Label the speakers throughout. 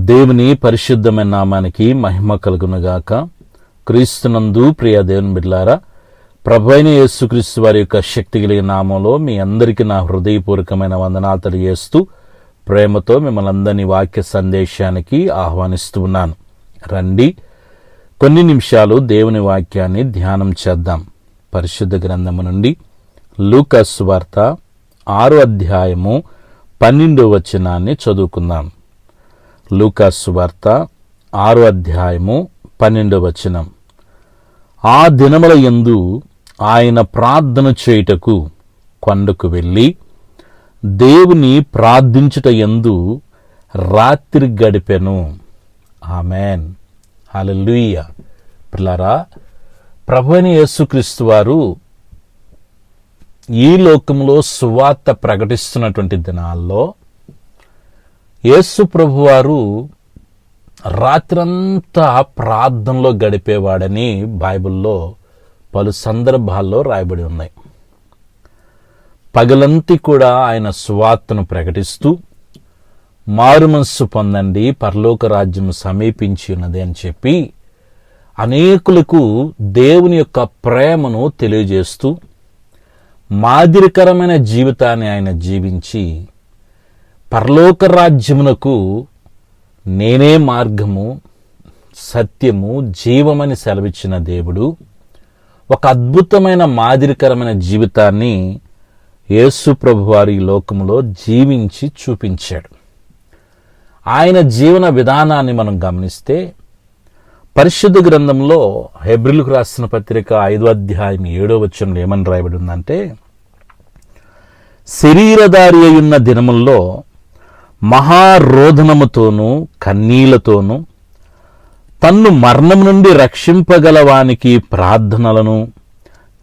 Speaker 1: దేవుని పరిశుద్ధమైన నామానికి మహిమ కలుగునుగాక. క్రీస్తునందు ప్రియ దేవుని బిడ్డలారా, ప్రభువైన యేసుక్రీస్తు వారి యొక్క శక్తి కలిగిన నామంలో మీ అందరికీ నా హృదయపూర్వకమైన వందనాలు తెలియజేస్తూ ప్రేమతో మిమ్మల్ని అందరినీ వాక్య సందేశానికి ఆహ్వానిస్తూ ఉన్నాను. రండి, కొన్ని నిమిషాలు దేవుని వాక్యాన్ని ధ్యానం చేద్దాం. పరిశుద్ధ గ్రంథము నుండి లూకా సువార్త 6వ అధ్యాయము 12వ వచనాన్ని చదువుకుందాం. లూకా సువార్త 6వ అధ్యాయము 12వ వచనం. ఆ దినముల యందు ఆయన ప్రార్థన చేయుటకు కొండకు వెళ్ళి దేవుని ప్రార్థించుట యందు రాత్రి గడిపెను. ఆమేన్, హల్లెలూయా. పిల్లారా, ప్రభువైన యేసుక్రీస్తు వారు ఈ లోకంలో సువార్త ప్రకటిస్తున్నటువంటి దినాల్లో యేసు ప్రభువారు రాత్రంతా ప్రార్థనలో గడిపేవాడని బైబిల్లో పలు సందర్భాల్లో రాయబడి ఉన్నాయి. పగలంతా కూడా ఆయన సువార్తను ప్రకటిస్తూ మారుమనస్సు పొందండి, పరలోక రాజ్యం సమీపించి ఉన్నది అని చెప్పి అనేకులకు దేవుని యొక్క ప్రేమను తెలియజేస్తూ మాదిరికరమైన జీవితాన్ని ఆయన జీవించి పరలోక రాజ్యమునకు నేనే మార్గము, సత్యము, జీవమని సెలవిచ్చిన దేవుడు ఒక అద్భుతమైన మాదిరికరమైన జీవితాన్ని యేసు ప్రభువారి ఈ లోకములో జీవించి చూపించాడు. ఆయన జీవన విధానాన్ని మనం గమనిస్తే పరిశుద్ధ గ్రంథంలో హెబ్రీయులకు రాసిన పత్రిక 5వ అధ్యాయం 7వ వచనంలో ఏమని రాయబడి ఉందంటే, శరీరధారి అయ్యున్న దినముల్లో మహారోదనముతోనూ కన్నీళ్లతోనూ తన్ను మరణం నుండి రక్షింపగలవానికి ప్రార్థనలను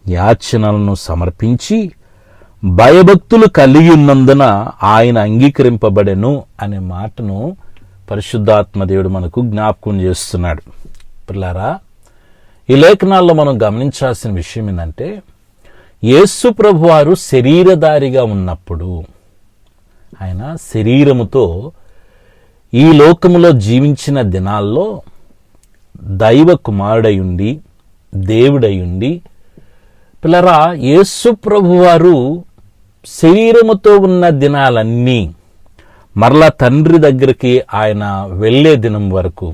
Speaker 1: యాచనలను సమర్పించి భయభక్తులు కలిగి ఉన్నందున ఆయన అంగీకరింపబడెను అనే మాటను పరిశుద్ధాత్మదేవుడు మనకు జ్ఞాపకం చేస్తున్నాడు. పిల్లారా, ఈ లేఖనాల్లో మనం గమనించాల్సిన విషయం ఏంటంటే, యేసు ప్రభువారు శరీరధారిగా ఉన్నప్పుడు ఆయన శరీరముతో ఈ లోకములో జీవించిన దినాల్లో దైవ కుమారుడయుండి దేవుడయుండి, పిల్లరా, యేసు ప్రభువారు శరీరముతో ఉన్న దినాలన్నీ మరలా తండ్రి దగ్గరికి ఆయన వెళ్ళే దినం వరకు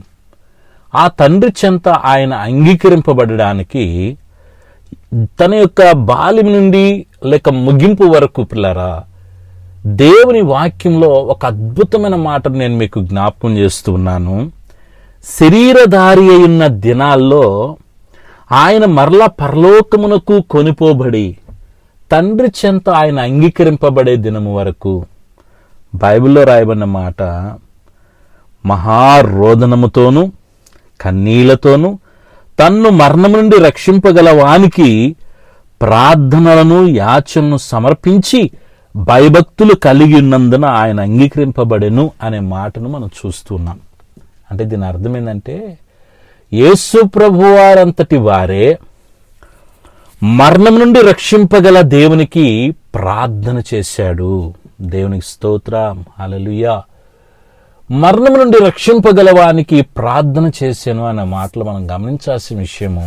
Speaker 1: ఆ తండ్రి చెంత ఆయన అంగీకరింపబడడానికి తన యొక్క బాల్యం నుండి లేక ముగింపు వరకు పిల్లరా దేవుని వాక్యంలో ఒక అద్భుతమైన మాటను నేను మీకు జ్ఞాపకం చేస్తూ ఉన్నాను. శరీరధారి అయిన దినాల్లో ఆయన మరలా పరలోకమునకు కొనిపోబడి తండ్రి చెంత ఆయన అంగీకరింపబడే దినము వరకు బైబిల్లో రాయబడిన మాట, మహారోదనముతోనూ కన్నీళ్లతోనూ తన్ను మరణం నుండి రక్షింపగల వానికి ప్రార్థనలను యాచనను సమర్పించి భయభక్తులు కలిగి ఉన్నందున ఆయన అంగీకరింపబడెను అనే మాటను మనం చూస్తున్నాం. అంటే దీని అర్థం ఏంటంటే, యేసు ప్రభువారంతటి వారే మరణం నుండి రక్షింపగల దేవునికి ప్రార్థన చేశాడు. దేవునికి స్తోత్రం, హల్లెలూయా. మరణం నుండి రక్షింపగలవానికి ప్రార్థన చేశాను అనే మాటలు మనం గమనించాల్సిన విషయము,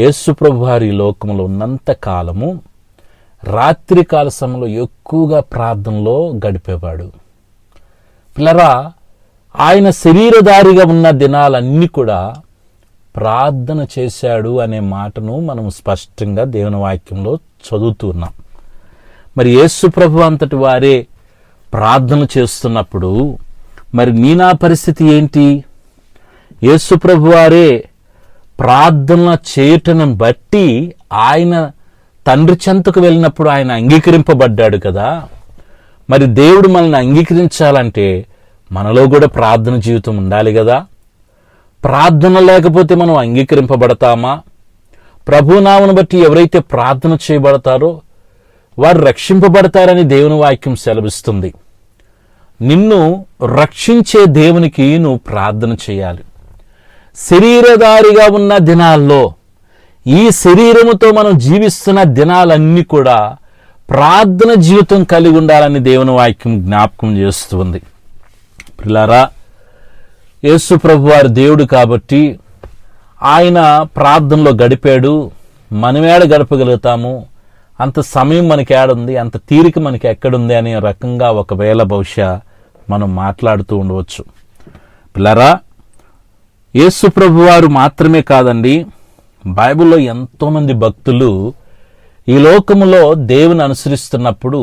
Speaker 1: యేసు ప్రభువారి లోకములో ఉన్నంత కాలము రాత్రికాల సమయంలో ఎక్కువగా ప్రార్థనలో గడిపేవాడు. పిల్లరా, ఆయన శరీరధారిగా ఉన్న దినాలన్నీ కూడా ప్రార్థన చేశాడు అనే మాటను మనం స్పష్టంగా దేవుని వాక్యంలో చదువుతున్నాం. మరి యేసు ప్రభు అంతటి వారే ప్రార్థన చేస్తున్నప్పుడు మరి నా పరిస్థితి ఏంటి? యేసు ప్రభు వారే ప్రార్థన చేయటం బట్టి ఆయన తండ్రి చెంతకు వెళ్ళినప్పుడు ఆయన అంగీకరింపబడ్డాడు కదా. మరి దేవుడు మనల్ని అంగీకరించాలంటే మనలో కూడా ప్రార్థన జీవితం ఉండాలి కదా. ప్రార్థన లేకపోతే మనం అంగీకరింపబడతామా? ప్రభునామను బట్టి ఎవరైతే ప్రార్థన చేయబడతారో వారు రక్షింపబడతారని దేవుని వాక్యం సెలవిస్తుంది. నిన్ను రక్షించే దేవునికి నువ్వు ప్రార్థన చేయాలి. శరీరధారిగా ఉన్న దినాల్లో, ఈ శరీరముతో మనం జీవిస్తున్న దినాలన్నీ కూడా ప్రార్థన జీవితం కలిగి ఉండాలని దేవుని వాక్యం జ్ఞాపకం చేస్తుంది. పిల్లారా, యేసు ప్రభు వారి దేవుడు కాబట్టి ఆయన ప్రార్థనలో గడిపాడు, మనమేడ గడపగలుగుతాము, అంత సమయం మనకి ఏడుంది, అంత తీరిక మనకి ఎక్కడుంది అనే రకంగా ఒకవేళ బహుశా మనం మాట్లాడుతూ ఉండవచ్చు. పిల్లరా, యేసు ప్రభు వారు మాత్రమే కాదండి, బైబిల్లో ఎంతోమంది భక్తులు ఈ లోకములో దేవుని అనుసరిస్తున్నప్పుడు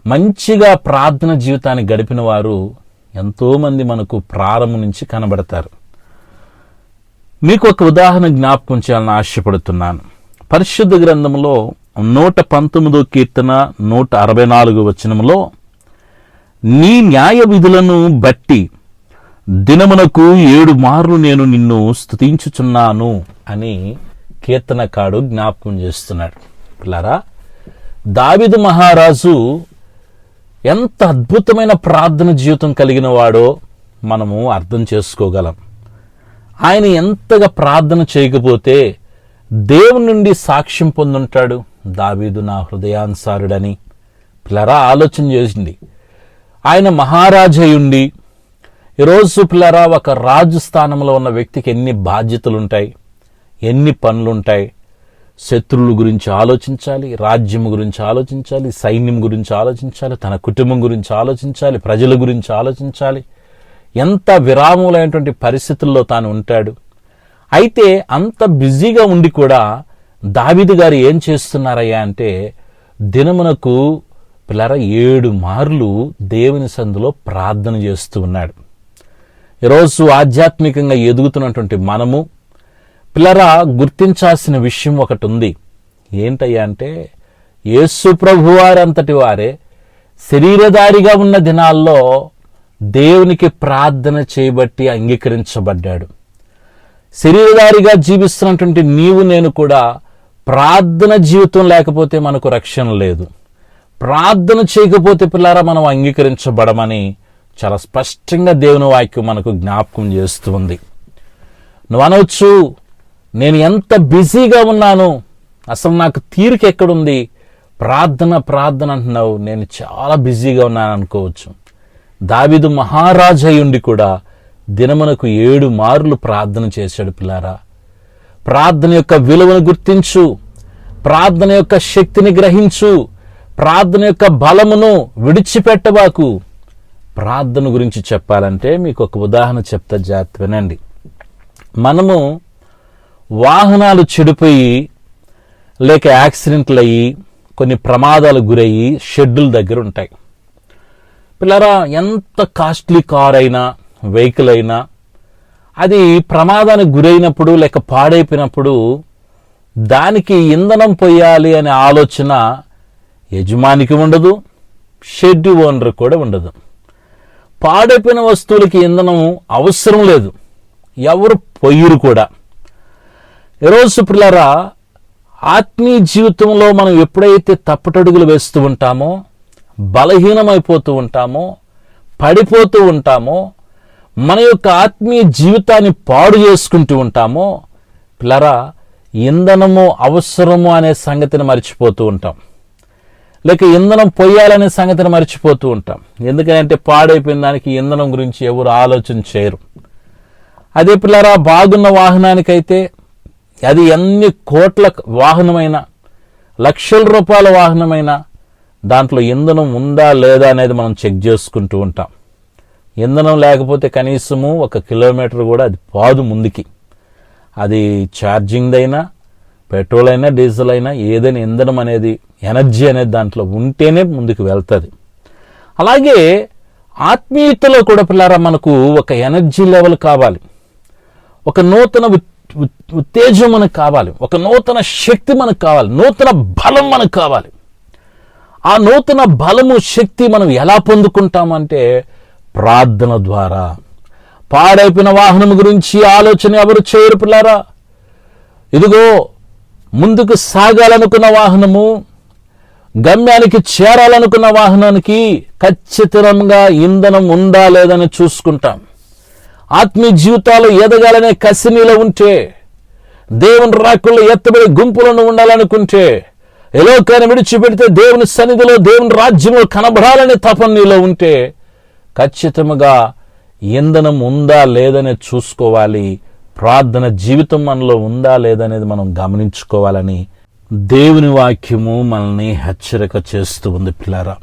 Speaker 1: మంచిగా ప్రార్థన జీవితాన్ని గడిపిన వారు ఎంతోమంది మనకు ప్రారంభం నుంచి కనబడతారు. మీకు ఒక ఉదాహరణ జ్ఞాపకం చేయాలని ఆశపడుతున్నాను. పరిశుద్ధ గ్రంథంలో 119 కీర్తన 164 వచనములో, నీ న్యాయ విధులను బట్టి దినమునకు 7 మార్లు నేను నిన్ను స్తుతించుచున్నాను అని కీర్తనకాడు జ్ఞాపకం చేస్తున్నాడు. పిల్లరా, దావీదు మహారాజు ఎంత అద్భుతమైన ప్రార్థన జీవితం కలిగిన వాడో మనము అర్థం చేసుకోగలం. ఆయన ఎంతగా ప్రార్థన చేయకపోతే దేవుని నుండి సాక్ష్యం పొందుంటాడు, దావీదు నా హృదయానుసారుడని. పిల్లరా, ఆలోచన చేసింది. ఆయన మహారాజయుండి ఈరోజు పిల్లరా ఒక రాజు స్థానంలో ఉన్న వ్యక్తికి ఎన్ని బాధ్యతలుంటాయి, ఎన్ని పనులుంటాయి. శత్రువుల గురించి ఆలోచించాలి, రాజ్యం గురించి ఆలోచించాలి, సైన్యం గురించి ఆలోచించాలి, తన కుటుంబం గురించి ఆలోచించాలి, ప్రజల గురించి ఆలోచించాలి. ఎంత విరామములైనటువంటి పరిస్థితుల్లో తాను ఉంటాడు. అయితే అంత బిజీగా ఉండి కూడా దావీదు గారు ఏం చేస్తున్నారయ్యా అంటే, దినమునకు పిల్లరా 7 మార్లు దేవుని సందులో ప్రార్థన చేస్తూ ఉన్నాడు. ఈరోజు ఆధ్యాత్మికంగా ఎదుగుతున్నటువంటి మనము పిల్లరా గుర్తించాల్సిన విషయం ఒకటి ఉంది. ఏంటయ్యా అంటే, యేసు ప్రభువారంతటి వారే శరీరధారిగా ఉన్న దినాల్లో దేవునికి ప్రార్థన చేయబట్టి అంగీకరించబడ్డాడు. శరీరధారిగా జీవిస్తున్నటువంటి నీవు నేను కూడా ప్రార్థన జీవితం లేకపోతే మనకు రక్షణ లేదు. ప్రార్థన చేయకపోతే పిల్లరా మనం అంగీకరించబడమని చాలా స్పష్టంగా దేవుని వాక్యం మనకు జ్ఞాపకం చేస్తుంది. నువ్వు అనవచ్చు, నేను ఎంత బిజీగా ఉన్నాను, అసలు నాకు తీరిక ఎక్కడుంది, ప్రార్థన ప్రార్థన అంటున్నావు, నేను చాలా బిజీగా ఉన్నాను అనుకోవచ్చు. దావీదు మహారాజయుండి కూడా దినమునకు 7 మార్లు ప్రార్థన చేశాడు. పిల్లారా, ప్రార్థన యొక్క విలువను గుర్తించు, ప్రార్థన యొక్క శక్తిని గ్రహించు, ప్రార్థన యొక్క బలమును విడిచిపెట్టబాకు. ప్రార్థన గురించి చెప్పాలంటే మీకు ఒక ఉదాహరణ చెప్తా, జాగ్రత్త వినండి. మనము వాహనాలు చెడిపోయి లేక యాక్సిడెంట్లు అయ్యి కొన్ని ప్రమాదాలకు గురయ్యి షెడ్యూల్ దగ్గర ఉంటాయి. పిల్లరా, ఎంత కాస్ట్లీ కార్ అయినా వెహికల్ అయినా అది ప్రమాదానికి గురైనప్పుడు లేక పాడైపోయినప్పుడు దానికి ఇంధనం పోయాలి అనే ఆలోచన యజమానికి ఉండదు, షెడ్ ఓనర్ కూడా ఉండదు. పాడైపోయిన వస్తువులకి ఇంధనం అవసరం లేదు, ఎవరు పొయ్యిరు కూడా. ఈరోజు పిల్లరా, ఆత్మీయ జీవితంలో మనం ఎప్పుడైతే తప్పటడుగులు వేస్తూ ఉంటామో, బలహీనమైపోతూ ఉంటామో, పడిపోతూ ఉంటామో, మన యొక్క ఆత్మీయ జీవితాన్ని పాడు చేసుకుంటూ ఉంటామో, పిల్లరా ఇంధనము అవసరము అనే సంగతిని మర్చిపోతూ ఉంటాం, లేక ఇంధనం పొయ్యాలనే సంగతిని మర్చిపోతూ ఉంటాం. ఎందుకంటే పాడైపోయిన దానికి ఇంధనం గురించి ఎవరు ఆలోచన చేయరు. అదే పిల్లరా, బాగున్న వాహనానికైతే అది ఎన్ని కోట్ల వాహనమైనా, లక్షల రూపాయల వాహనమైనా దాంట్లో ఇంధనం ఉందా లేదా అనేది మనం చెక్ చేసుకుంటూ ఉంటాం. ఇంధనం లేకపోతే కనీసము 1 కిలోమీటర్ కూడా అది పాదు ముందుకి. అది ఛార్జింగ్ అయినా, పెట్రోల్ అయినా, డీజిల్ అయినా, ఏదైనా ఇంధనం అనేది, ఎనర్జీ అనేది దాంట్లో ఉంటేనే ముందుకు వెళ్తుంది. అలాగే ఆత్మీయతలో కూడా పిల్లారా మనకు ఒక ఎనర్జీ లెవెల్ కావాలి, ఒక నూతన ఉత్తేజం మనకు కావాలి, ఒక నూతన శక్తి మనకు కావాలి, నూతన బలం మనకు కావాలి. ఆ నూతన బలము శక్తి మనం ఎలా పొందుకుంటామంటే ప్రార్థన ద్వారా. పాడైపోయిన వాహనం గురించి ఆలోచన ఎవరు చేయరు పిల్లారా. ఇదిగో ముందుకు సాగాలనుకున్న వాహనము, గమ్యానికి చేరాలనుకున్న వాహనానికి ఖచ్చితంగా ఇంధనం ఉందా లేదని చూసుకుంటాం. ఆత్మీయ జీవితాలు ఎదగాలనే కసి నీలో ఉంటే, దేవుని రాకుల్లో ఎత్తబడి గుంపులను ఉండాలనుకుంటే, ఈ లోకాన్ని విడిచిపెడితే దేవుని సన్నిధిలో దేవుని రాజ్యంలో కనబడాలనే తపన నీలో ఉంటే ఖచ్చితంగా ఇంధనం ఉందా లేదనేది చూసుకోవాలి. ప్రార్థన జీవితం మనలో ఉందా లేదనేది మనం గమనించుకోవాలని దేవుని వాక్యము మనల్ని హెచ్చరిక చేస్తూ ఉంది పిల్లారా.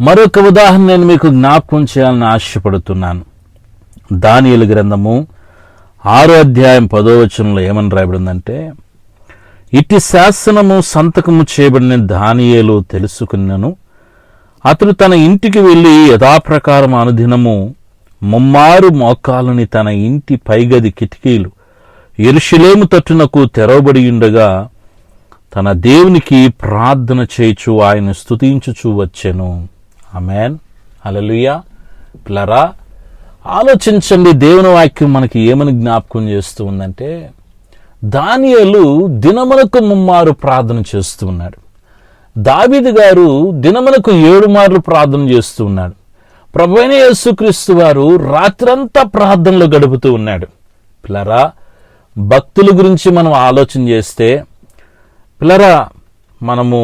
Speaker 1: మరొక ఉదాహరణ నేను మీకు జ్ఞాపకం చేయాలని ఆశపడుతున్నాను. దానియేలు గ్రంథము 6వ అధ్యాయం 10వ వచనంలో ఏమని రాయబడిందంటే, ఇట్టి శాసనము సంతకము చేయబడిన దానియేలు తెలుసుకున్నను. అతడు తన ఇంటికి వెళ్లి యథాప్రకారం అనుదినము ముమ్మారు మోకాలని తన ఇంటి పైగది కిటికీలు యెరూషలేము తట్టునకు తెరవబడి ఉండగా తన దేవునికి ప్రార్థన చేయుచు ఆయన స్తుతించుచు వచ్చెను. ఆమేన్, హల్లెలూయా. పిల్లరా, ఆలోచించండి, దేవుని వాక్యం మనకి ఏమని జ్ఞాపకం చేస్తూ ఉందంటే, దానియేలు దినములకు ముమ్మారు ప్రార్థన చేస్తూ ఉన్నాడు. దావీదు గారు దినములకు 7 మార్లు ప్రార్థన చేస్తూ ఉన్నాడు. ప్రభువైన యేసుక్రీస్తు వారు రాత్రంతా ప్రార్థనలో గడుపుతూ ఉన్నాడు. పిల్లరా, భక్తుల గురించి మనం ఆలోచన చేస్తే, పిల్లరా, మనము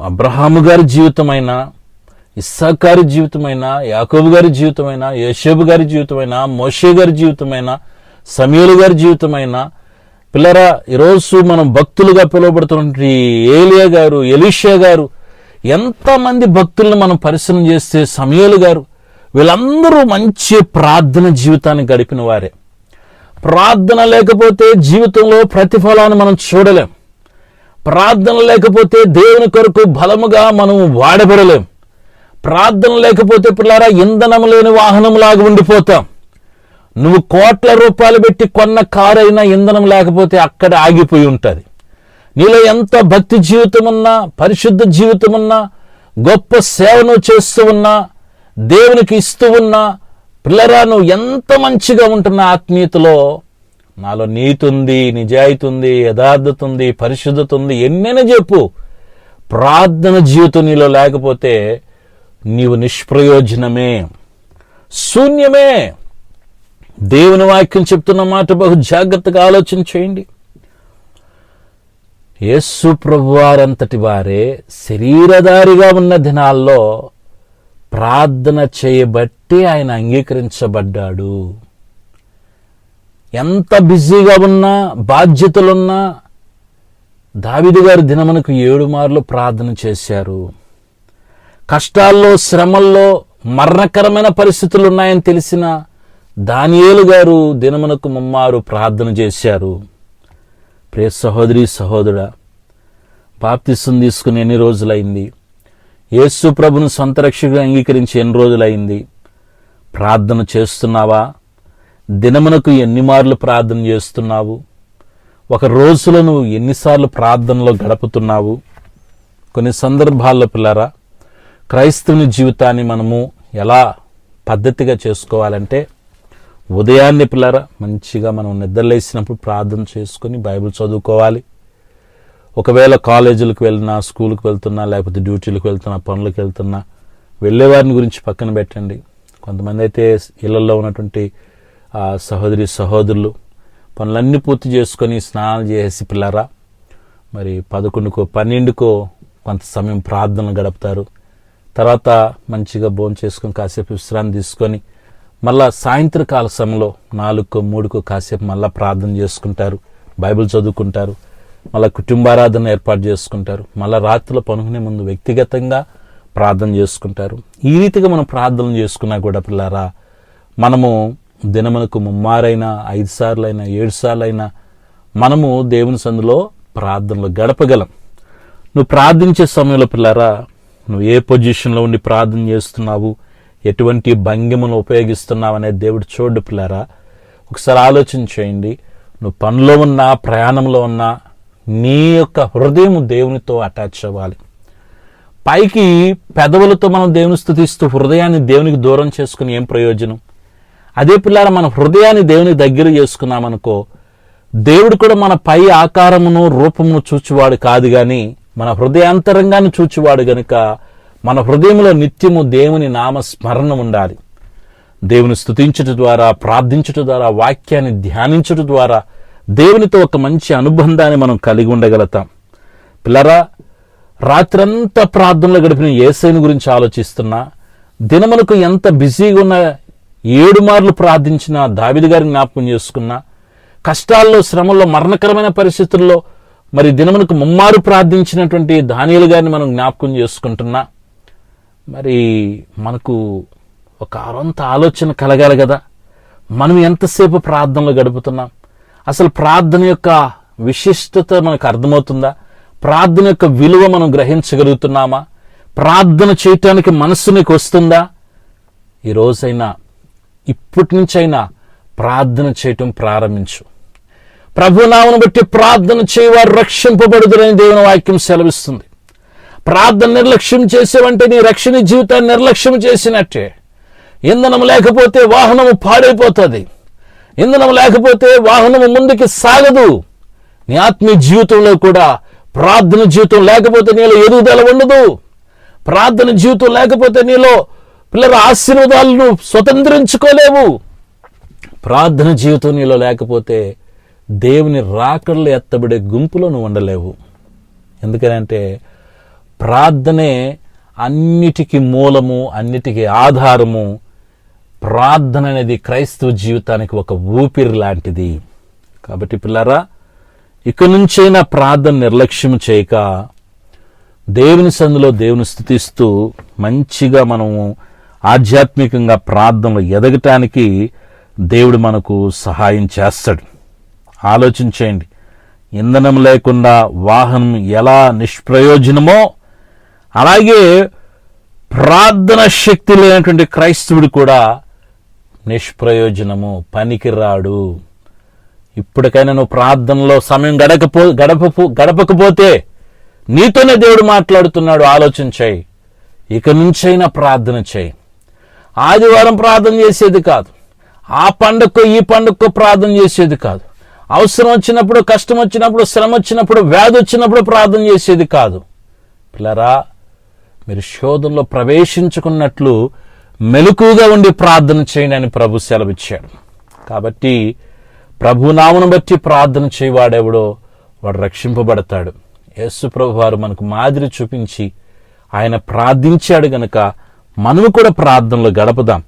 Speaker 1: అబ్రహాము గారి జీవితమైనా, ఇస్సాకు గారి జీవితమైనా, యాకోబు గారి జీవితమైనా, యోసేపు గారి జీవితమైనా, మోషే గారి జీవితమైనా, సమూయేలు గారి సమూయేలుగారి పిల్లరా, ఈరోజు మనం భక్తులుగా పిలువబడుతున్నటువంటి ఏలియా గారు, ఎలీషా గారు, ఎంతమంది భక్తులను మనం పరిశీలన చేస్తే, సమూయేలు గారు, వీళ్ళందరూ మంచి ప్రార్థన జీవితాన్ని గడిపిన వారే. ప్రార్థన లేకపోతే జీవితంలో ప్రతిఫలాన్ని మనం చూడలేం. ప్రార్థన లేకపోతే దేవుని కొరకు బలముగా మనం వాడబడలేం. ప్రార్థన లేకపోతే పిల్లారా, ఇంధనం లేని వాహనంలాగా ఉండిపోతాం. నువ్వు కోట్ల రూపాయలు పెట్టి కొన్న కారు అయినా ఇంధనం లేకపోతే అక్కడ ఆగిపోయి ఉంటుంది. నీలో ఎంత భక్తి జీవితం ఉన్నా, పరిశుద్ధ జీవితం ఉన్నా, గొప్ప సేవను చేస్తూ ఉన్నా, దేవునికి ఇస్తూ ఉన్నా, పిల్లరా, నువ్వు ఎంత మంచిగా ఉంటున్నా ఆత్మీయతలో, నాలో నీతి ఉంది, నిజాయితీ ఉంది, యథార్థత ఉంది, పరిశుద్ధత ఉంది, ఎన్నైనా చెప్పు, ప్రార్థన జీవితం నీలో లేకపోతే నీవు నిష్ప్రయోజనమే, శూన్యమే. దేవుని వాక్యం చెప్తున్న మాట బహు జాగ్రత్తగా ఆలోచన చేయండి. యేసు ప్రభువారంతటి వారే శరీరధారిగా ఉన్న దినాల్లో ప్రార్థన చేయబట్టి ఆయన అంగీకరించబడ్డాడు. ఎంత బిజీగా ఉన్నా, బాధ్యతలున్నా, దావీదు గారు దినమునకు 7 మార్లు ప్రార్థన చేశారు. కష్టాల్లో, శ్రమల్లో, మరణకరమైన పరిస్థితులు ఉన్నాయని తెలిసిన దానియేలు గారు దినమునకు ముమ్మారు ప్రార్థన చేశారు. ప్రియ సహోదరి సహోదరుడా, బాప్తిసం తీసుకుని ఎన్ని రోజులైంది? యేసు ప్రభును సొంత రక్షకుగా అంగీకరించి ఎన్ని రోజులైంది? ప్రార్థన చేస్తున్నావా? దినమునకు ఎన్ని మార్లు ప్రార్థన చేస్తున్నావు? ఒక రోజులో నువ్వు ఎన్నిసార్లు ప్రార్థనలో గడుపుతున్నావు? కొన్ని సందర్భాల్లో పిల్లరా, క్రైస్తవుని జీవితాన్ని మనము ఎలా పద్ధతిగా చేసుకోవాలంటే, ఉదయాన్నే పిల్లరా మంచిగా మనం నిద్రలేసినప్పుడు ప్రార్థన చేసుకొని బైబిల్ చదువుకోవాలి. ఒకవేళ కాలేజీలకు వెళ్ళినా, స్కూల్కి వెళ్తున్నా, లేకపోతే డ్యూటీలకు వెళ్తున్నా, పనులకు వెళ్తున్నా, వెళ్ళేవారిని గురించి పక్కన పెట్టండి. కొంతమంది అయితే ఇళ్లలో ఉన్నటువంటి సహోదరి సహోదరులు పనులన్నీ పూర్తి చేసుకొని స్నానం చేసి పిల్లరా మరి 11కో 12కో కొంత సమయం ప్రార్థనలు గడుపుతారు. తర్వాత మంచిగా భోజనం చేసుకొని కాసేపు విశ్రాంతి తీసుకొని మళ్ళా సాయంత్రకాల సమయంలో 4కో 3కో కాసేపు మళ్ళా ప్రార్థన చేసుకుంటారు, బైబిల్ చదువుకుంటారు, మళ్ళీ కుటుంబారాధన ఏర్పాటు చేసుకుంటారు, మళ్ళీ రాత్రిలో పనుకునే ముందు వ్యక్తిగతంగా ప్రార్థన చేసుకుంటారు. ఈ రీతిగా మనం ప్రార్థన చేసుకున్నా కూడా పిల్లారా, మనము దినమునకు 3 5 సార్లైనా 7 సార్లైనా మనము దేవుని సందులో ప్రార్థనలో గడపగలం. నువ్వు ప్రార్థించే సమయంలో పిల్లారా, నువ్వు ఏ పొజిషన్లో ఉండి ప్రార్థన చేస్తున్నావు, ఎటువంటి భంగిమను ఉపయోగిస్తున్నావు అనేది దేవుడు చూడు పిల్లారా. ఒకసారి ఆలోచన చేయండి. నువ్వు పనిలో ఉన్నా, ప్రయాణంలో ఉన్నా, నీ యొక్క హృదయం దేవునితో అటాచ్ అవ్వాలి. పైకి పెదవులతో మనం దేవుని స్తుతిస్తూ హృదయాన్ని దేవునికి దూరం చేసుకుని ఏం ప్రయోజనం? అదే పిల్లారా, మన హృదయాన్ని దేవునికి దగ్గర చేసుకున్నామనుకో, దేవుడు కూడా మన పై ఆకారమును రూపమును చూచువాడు కాదు గాని మన హృదయాంతరంగాన్ని చూచువాడు గనుక మన హృదయంలో నిత్యము దేవుని నామ స్మరణ ఉండాలి. దేవుని స్తుతించుట ద్వారా, ప్రార్థించుట ద్వారా, వాక్యాన్ని ధ్యానించుట ద్వారా దేవునితో ఒక మంచి అనుబంధాన్ని మనం కలిగి ఉండగలుగుతాం. పిల్లరా, రాత్రంతా ప్రార్థనలో గడిపిన యేసయ్యను గురించి ఆలోచిస్తున్నా, దినములకు ఎంత బిజీగా ఉన్న 7 మార్లు ప్రార్థించిన దావీదు గారిని జ్ఞాపకం చేసుకున్నా, కష్టాల్లో, శ్రమల్లో, మరణకరమైన పరిస్థితుల్లో మరి దినమునకు 3 మార్లు ప్రార్థించినటువంటి దానియేలు గారిని మనం జ్ఞాపకం చేసుకుంటున్నా. మరి మనకు ఒక అరంత ఆలోచన కలగాలి కదా, మనం ఎంతసేపు ప్రార్థనలో గడుపుతున్నాం? అసలు ప్రార్థన యొక్క విశిష్టత మనకు అర్థమవుతుందా? ప్రార్థన యొక్క విలువ మనం గ్రహించగలుగుతున్నామా? ప్రార్థన చేయటానికి మనస్సు నీకు వస్తుందా? ఈ రోజైనా, ఇప్పటి నుంచైనా ప్రార్థన చేయటం ప్రారంభించు. ప్రభునామను బట్టి ప్రార్థన చేయవారు రక్షింపబడుదురని దేవుని వాక్యం సెలవిస్తుంది. ప్రార్థన నిర్లక్ష్యం చేసేవంటే నీ రక్షణ జీవితాన్ని నిర్లక్ష్యం చేసినట్టే. ఇంధనం లేకపోతే వాహనము పాడైపోతుంది. ఇంధనం లేకపోతే వాహనము ముందుకు సాగదు. నీ ఆత్మీయ జీవితంలో కూడా ప్రార్థన జీవితం లేకపోతే నీలో ఎదుగుదల ఉండదు. ప్రార్థన జీవితం లేకపోతే నీలో పిల్లల ఆశీర్వాదాలను స్వతంత్రించుకోలేవు. ప్రార్థన జీవితం నీలో లేకపోతే దేవుని రాకడలు ఎత్తబడే గుంపులో నువ్వు ఉండలేవు. ఎందుకనంటే ప్రార్థనే అన్నిటికీ మూలము, అన్నిటికీ ఆధారము. ప్రార్థన అనేది క్రైస్తవ జీవితానికి ఒక ఊపిరి లాంటిది. కాబట్టి పిల్లరా, ఇక నుంచైనా ప్రార్థన నిర్లక్ష్యం చేయక దేవుని సందులో దేవుని స్తుతిస్తూ మంచిగా మనము ఆధ్యాత్మికంగా ప్రార్థనలో ఎదగటానికి దేవుడు మనకు సహాయం చేస్తాడు. ఆలోచించేయండి, ఇంధనం లేకుండా వాహనం ఎలా నిష్ప్రయోజనమో అలాగే ప్రార్థన శక్తి లేనటువంటి క్రైస్తవుడు కూడా నిష్ప్రయోజనము, పనికిరాడు. ఇప్పటికైనా నువ్వు ప్రార్థనలో సమయం గడపకపోతే నీతోనే దేవుడు మాట్లాడుతున్నాడు. ఆలోచించాయి, ఇక నుంచైనా ప్రార్థన చేయి. ఆదివారం ప్రార్థన చేసేది కాదు, ఆ పండుగకు ఈ పండుగకు ప్రార్థన చేసేది కాదు, అవసరం వచ్చినప్పుడు, కష్టం వచ్చినప్పుడు, శ్రమ వచ్చినప్పుడు, వ్యాధి వచ్చినప్పుడు ప్రార్థన చేసేది కాదు. పిల్లరా, మీరు శోధనలో ప్రవేశించుకున్నట్లు మెలకుగా ఉండి ప్రార్థన చేయండి అని ప్రభు సెలవిచ్చాడు. కాబట్టి ప్రభునామను బట్టి ప్రార్థన చేయవాడెవడో వాడు రక్షింపబడతాడు. యేసు ప్రభు వారు మనకు మాదిరి చూపించి ఆయన ప్రార్థించాడు గనక మనము కూడా ప్రార్థనలో గడపదాం.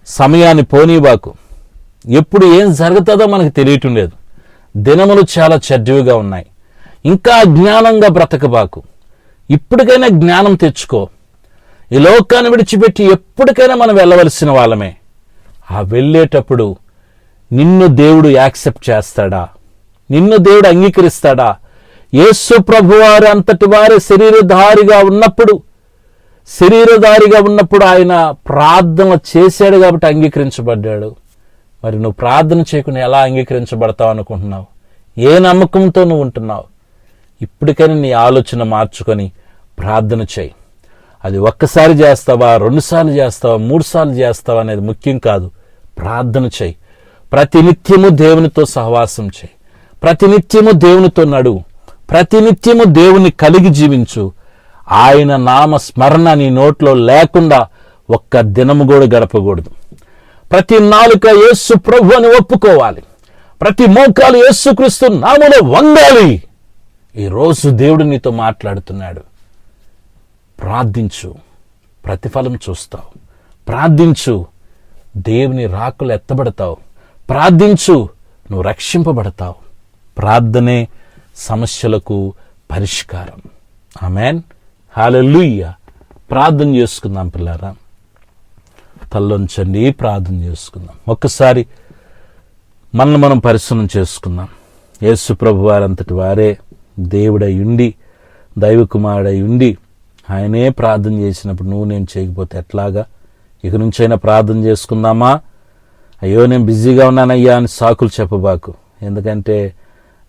Speaker 1: సమయాన్ని పోనీవాకు. ఎప్పుడు ఏం జరుగుతుందో మనకు తెలియటం లేదు. దినములు చాలా చెడ్డవిగా ఉన్నాయి. ఇంకా అజ్ఞానంగా బ్రతకబాకు. ఇప్పటికైనా జ్ఞానం తెచ్చుకో. ఈ లోకాన్ని విడిచిపెట్టి ఎప్పటికైనా మనం వెళ్ళవలసిన వాళ్ళమే. ఆ వెళ్ళేటప్పుడు నిన్ను దేవుడు యాక్సెప్ట్ చేస్తాడా? నిన్ను దేవుడు అంగీకరిస్తాడా? యేసు ప్రభువారు అంతటి వారే శరీరధారిగా ఉన్నప్పుడు ఆయన ప్రార్థన చేశాడు కాబట్టి అంగీకరించబడ్డాడు. మరి నువ్వు ప్రార్థన చేయకుండా ఎలా అంగీకరించబడతావు అనుకుంటున్నావు? ఏ నమ్మకంతో నువ్వు ఉంటున్నావు? ఇప్పటికైనా నీ ఆలోచన మార్చుకొని ప్రార్థన చేయి. అది ఒక్కసారి చేస్తావా, 2 సార్లు చేస్తావా, 3 సార్లు చేస్తావా అనేది ముఖ్యం కాదు. ప్రార్థన చేయి. ప్రతినిత్యము దేవునితో సహవాసం చేయి. ప్రతినిత్యము దేవునితో నడువు. ప్రతినిత్యము దేవుని కలిగి జీవించు. ఆయన నామ స్మరణ నీ నోట్లో లేకుండా ఒక్క దినము కూడా గడపకూడదు. ప్రతి నాలుక యేసు ప్రభు అని ఒప్పుకోవాలి. ప్రతి మోకాలు యేసుక్రీస్తు నామములో వంగాలి. ఈరోజు దేవుడు నీతో మాట్లాడుతున్నాడు. ప్రార్థించు, ప్రతిఫలం చూస్తావు. ప్రార్థించు, దేవుని రాకులు ఎత్తబడతావు. ప్రార్థించు, నువ్వు రక్షింపబడతావు. ప్రార్థనే సమస్యలకు పరిష్కారం. ఆమేన్. హల్లెలూయా. ప్రార్థన చేసుకుందాం పిల్లారా. తల్లొంచండి, ప్రార్థన చేసుకుందాం. ఒక్కసారి మనల్ని మనం పరిశీలన చేసుకుందాం. యేసు ప్రభు వారంతటి వారే దేవుడై ఉండి, దైవ కుమారుడై ఉండి ఆయనే ప్రార్థన చేసినప్పుడు నువ్వు నేను చేయకపోతే ఎట్లాగా? ఇక నుంచైనా ప్రార్థన చేసుకుందామా? అయ్యో నేను బిజీగా ఉన్నానయ్యా అని సాకులు చెప్పబాకు. ఎందుకంటే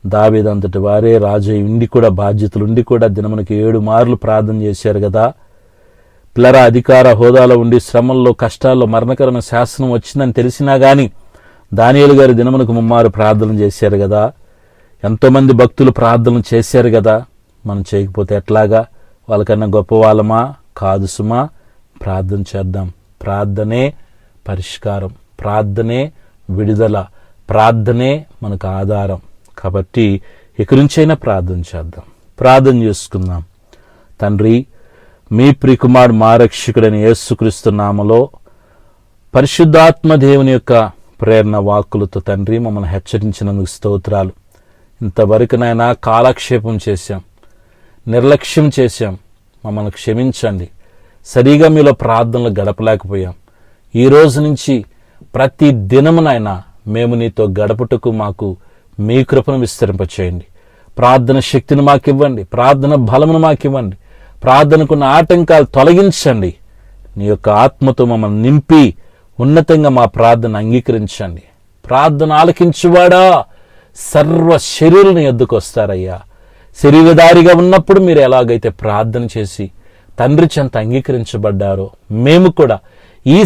Speaker 1: దావీదు అంతటి వారే రాజు ఉండి కూడా, బాధ్యతలుండి కూడా దినమునకి 7 మార్లు ప్రార్థన చేశారు కదా. పిల్లరా, అధికార హోదాలో ఉండి శ్రమల్లో, కష్టాల్లో మరణకరమైన శాసనం వచ్చిందని తెలిసినా గాని దానియేలు గారి దినమునకు 3 మార్లు ప్రార్థన చేశారు కదా. ఎంతోమంది భక్తులు ప్రార్థన చేశారు కదా. మనం చేయకపోతే ఎట్లాగా? వాళ్ళకన్నా గొప్ప వాళ్ళమా? కాదు సుమా. ప్రార్థన చేద్దాం. ప్రార్థనే పరిష్కారం, ప్రార్థనే విడుదల, ప్రార్థనే మనకు ఆధారం. కాబట్టి ఇక నుంచైనా ప్రార్థన చేద్దాం. ప్రార్థన చేసుకుందాం. తండ్రి, మీ ప్రియకుమారుడు మా రక్షకుడైన యేసుక్రీస్తు నామములో పరిశుద్ధాత్మ దేవుని యొక్క ప్రేరణ వాక్కులతో తండ్రి మమ్మల్ని హెచ్చరించినందుకు స్తోత్రాలు. ఇంతవరకు నాయనా కాలక్షేపం చేశాం, నిర్లక్ష్యం చేశాం, మమ్మల్ని క్షమించండి. సరిగా మీలో ప్రార్థనలు గడపలేకపోయాం. ఈ రోజు నుంచి ప్రతి దినమునైనా మేము నీతో గడపటకు మాకు మీ కృపను విస్తరింపచేయండి. ప్రార్థన శక్తిని మాకివ్వండి, ప్రార్థన బలమును మాకివ్వండి, ప్రార్థనకున్న ఆటంకాలు తొలగించండి. నీ యొక్క ఆత్మతో మమ్మల్ని నింపి ఉన్నతంగా మా ప్రార్థన అంగీకరించండి. ప్రార్థన ఆలకించువాడా సర్వ శరీరుని ఎద్దుకు వస్తారయ్యా. శరీరధారిగా ఉన్నప్పుడు మీరు ఎలాగైతే ప్రార్థన చేసి తండ్రి చెంత అంగీకరించబడ్డారో మేము కూడా ఈ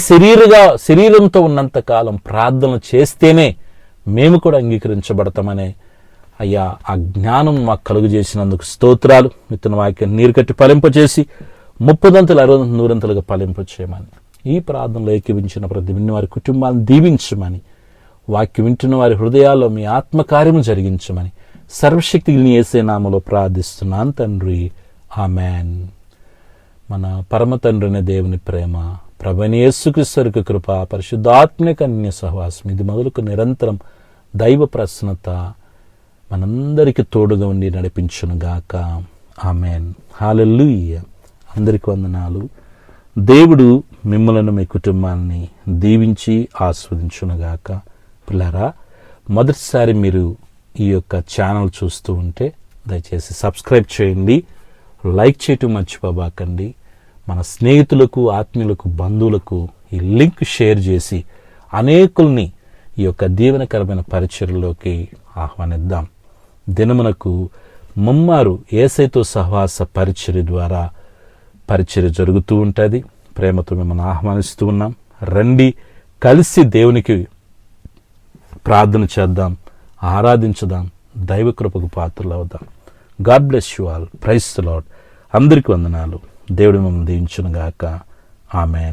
Speaker 1: శరీరంతో ఉన్నంత కాలం ప్రార్థనలు చేస్తేనే మేము కూడా అంగీకరించబడతామనే అయ్యా ఆ జ్ఞానం మాకు కలుగు చేసినందుకు స్తోత్రాలు. విత్తన వాక్యం నీరు కట్టి ఫలింపచేసి 30 60 100 ఫలింపచేయమని, ఈ ప్రార్థనలో ఏకీవించిన ప్రతి విన్న వారి కుటుంబాలను దీవించమని, వాక్యం వింటున్న వారి హృదయాల్లో మీ ఆత్మకార్యము జరిగించమని సర్వశక్తిని యేసే నామములో ప్రార్థిస్తున్నాను తండ్రి, ఆమెన్. మన పరమ తండ్రిని దేవుని ప్రేమ, ప్రభువైన యేసుక్రీస్తు కృప, పరిశుద్ధాత్మక అన్య సహవాసం ఇది మొదలుకు నిరంతరం దైవ ప్రసన్నత మనందరికీ తోడుగా ఉండి నడిపించునుగాక. ఆమెన్. హల్లెలూయా. అందరికి వందనాలు. దేవుడు మిమ్మలను మీ కుటుంబాన్ని దీవించి ఆస్వాదించునుగాక. పిల్లరా, మొదటిసారి మీరు ఈ యొక్క ఛానల్ చూస్తూ ఉంటే దయచేసి సబ్స్క్రైబ్ చేయండి, లైక్ చేయటం మర్చిపోబాకండి. మన స్నేహితులకు, ఆత్మీయులకు, బంధువులకు ఈ లింక్ షేర్ చేసి అనేకుల్ని ఈ యొక్క దీవెనకరమైన పరిచర్యలోకి ఆహ్వానిద్దాం. దినమునకు ముమ్మారు యేసయ్యతో సహవాస పరిచర్య ద్వారా పరిచర్య జరుగుతూ ఉంటుంది. ప్రేమతో మిమ్మల్ని ఆహ్వానిస్తూ ఉన్నాం. రండి, కలిసి దేవునికి ప్రార్థన చేద్దాం, ఆరాధించుదాం, దైవ కృపకు పాత్రలు అవుదాం. God bless you all. Praise the Lord. అందరికీ వందనాలు. దేవుడు మిమ్మల్ని దీవించునుగాక. ఆమెన్.